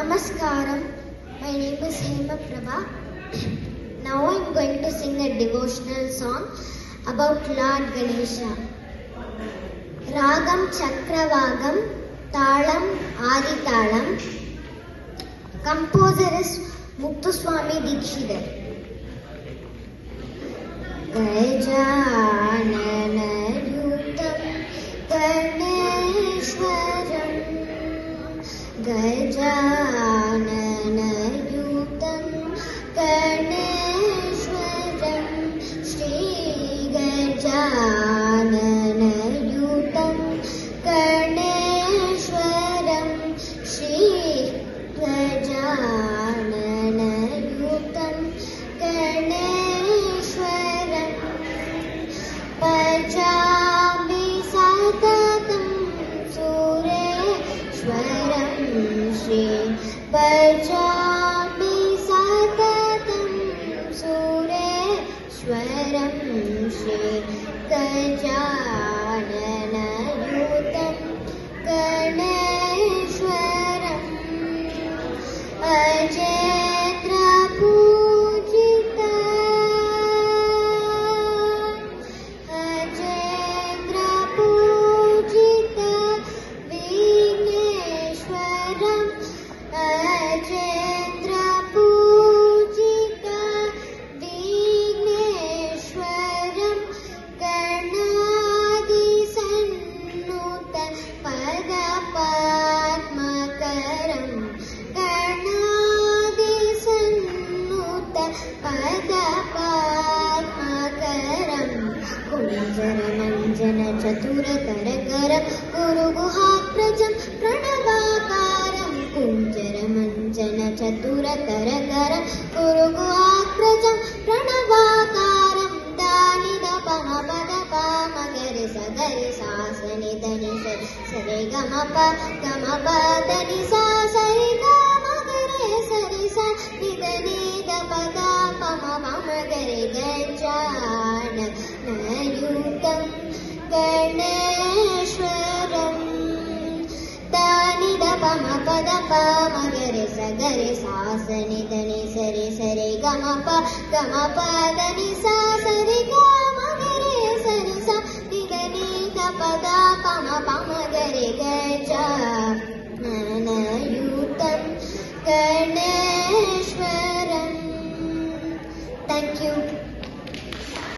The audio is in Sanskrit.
Namaskaram. My name is Hema Prabha. Now I am going to sing a devotional song about Lord Ganesha. Ragam Chakravagam, Talam Aditalam. Composer is Muthuswami Dikshidhar. Gajanana Yutam Ganeshwaram. Gajanana Yutam Ganeshwaram. Shri Gajanana Yutam Ganeshwaram. Shri Gajanana Yutam Ganeshwaram. Pachami Satatam Sureshwaram. Shri Pachami Satatam Sureshwaram. Shri Gajanana Yutam Ganeshwaram. Ajetra Pujita, Ajetra Pujita Vigneshwaram. Ajetra Pujita Vigneshwaram. Ganadi Sannuta Padapadmakaram. Ganadi Sannuta Padapadmakaram. Kunjara Manjana Chaturatarakara Guru Guhaprajam Pranavakaram. Kunjara Manjana Chaturatarakara Guru Guhaprajam Pranavakaram. Danida Pamapada Pamagari Sagari Sasani Dani Sari Gamapa Gamapa Dani Sari Gamagare Sari Sa Nidani Dapada Pamamagari Gajana Nayutam Ganeshwaram. Danida Pamapada Pamagari Sagari Sasani Dani Sari Gamapa Gamapa Dani Sari